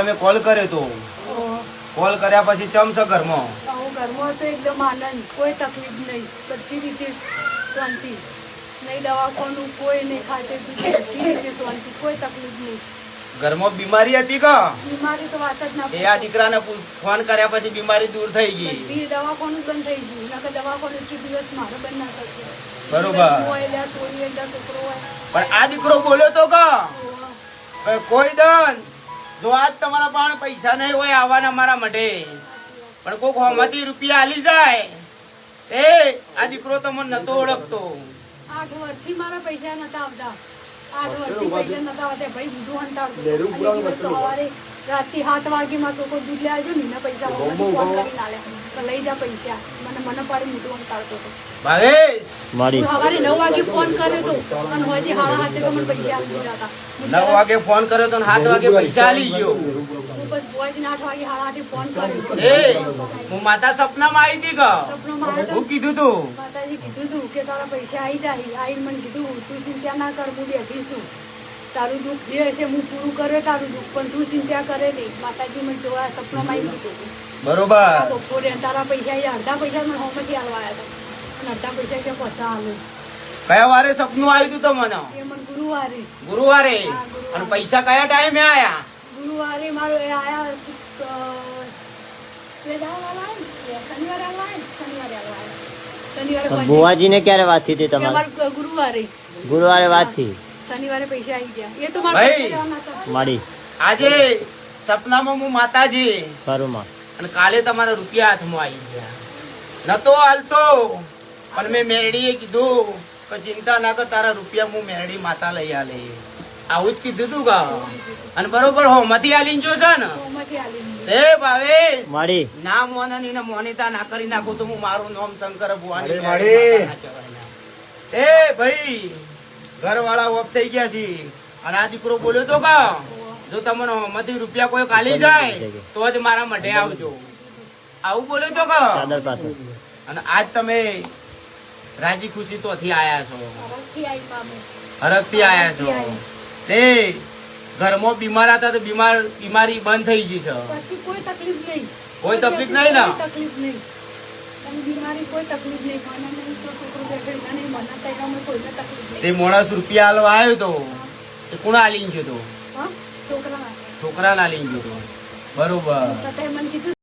તમે કોલ કર્યો તો કોલ કર્યા પછી ચમશે ઘરમાં ઘરમાં તો એકદમ આનંદ, કોઈ તકલીફ નહીં, બધી રીતે શાંતિ નહીં, દવાખાનું કોઈ નહીં, ખાતે બધી રીતે શાંતિ, કોઈ તકલીફ નહીં. ઘરમાં બીમારી હતી કે બીમારી તો વાત જ ના એ આ દીકરાને ફોન કર્યા પછી બીમારી દૂર થઈ ગઈ. બધી દવાખાનું બંધ થઈ ગયું, નકર દવાખાનું એટલી દિવસ મારે બંધ ના થતું. બરોબર. છોકરો હોય પણ આ દીકરો બોલ્યો તો કે કોઈ દન જો આજ તમારા પાસે પૈસા નહીં હોય આવવાના મારા માટે, પણ કોક હોમાંથી રૂપિયા આલી જાય એ આ દીકરો તમને નતો ઓળખતો. 8 વર્ષથી મારા પૈસા નતા આવતા, 8 વર્ષથી પૈસા નતા આવતા. ભાઈ દૂધું હંતાડતો સવારે રાતથી 7 વાગે મારો છોકરો દૂધ લેવા જો ને પૈસા ફોન કરીને આલ્યા તો લઈ જા પૈસા, મને પાડી દૂધું હંતાડતો હતો. ભાવેશ સવારે 9 વાગે ફોન કર્યો તો અને હોજે 7:30 તો મને પૈસા આપી દીધા હતા. 9 વાગે ફોન કર્યો તો 7 વાગે પૈસા આલી ગયો. બસ બોયને 8 વાગે 7:30 ફોન કર્યો. એ હું માતા સપનામાં આવી હતી કે સપનામાં આવ્યો હું કીધું તું માતાજી કીધું તું કે તારા પૈસા આવી જાય. આવીને મને કીધું તું ચિંતા ના કર, હું બેઠી છું, તારું દુઃખ જે હશે હું પૂરું કરે તારું દુઃખ, પણ તું ચિંતા કરે નહીં. માતાજી મને જોવા સપનામાં આવી દીધું. બરોબર. બપોરે તારા પૈસા અડધા પૈસા મને હોમથી આલવા આવ્યા હતા, અડધા પૈસા કે પૈસા આલો. કયા વારે સપનું આવ્યું તું તમને? એ મને ગુરુવારે. ગુરુવારે. અને પૈસા કયા ટાઈમે આયા? ગુરુવારે મારો એ આયા શનિવારે. બુવાજી ને ક્યારે વાત થઈ હતી તમારે? ગુરુવારે વાત થઈ. શનિવારે પૈસા આવી ગયા. એ તો મારી આજે સપનામાં હું માતાજી ખરુંમાં અને કાલે તમારા રૂપિયા હાથમાં આવી ગયા. નતો હાલતો પણ મેં મેરડીએ કીધું કે ચિંતા ના કર, તારા રૂપિયા હું મેરડી માતા લઈ આલે. આવું જ કીધું તું કા? અને બરોબર હોમાંથી આલીને જો છે ને એ ભાવેશ મારી ના મોની ને મોનિતા ના કરી નાખું તો હું મારું નામ શંકર ભુવાની એ ભાઈ ઘર વાળા ઓફ થઈ ગયા છે. અને આ દીકરો બોલ્યો તો કા જો તમને હોમાંથી રૂપિયા કોઈ કાલી જાય તો જ મારા મઢે આવજો, આવું બોલ્યો તો કા? અને આજ તમે રાજી ખુશી તો થી આયા છો, હરખથી આયા છો. તે ઘરમાં બીમાર હતા તો બીમારી બંધ થઈ ગઈ છે. કોઈ તકલીફ નહીં, કોઈ તકલીફ નહીં ને? તકલીફ નહીં, બીમારી કોઈ તકલીફ નહીં. છોકરો બેઠો નહીં, મને કોઈને તકલીફ નહીં. તે માણસ રૂપિયા આલવા આવ્યો તો એ કોણ આલી ગયો તો? છોકરા છોકરા ના લઈ ગયો તો. બરોબર. મને કીધું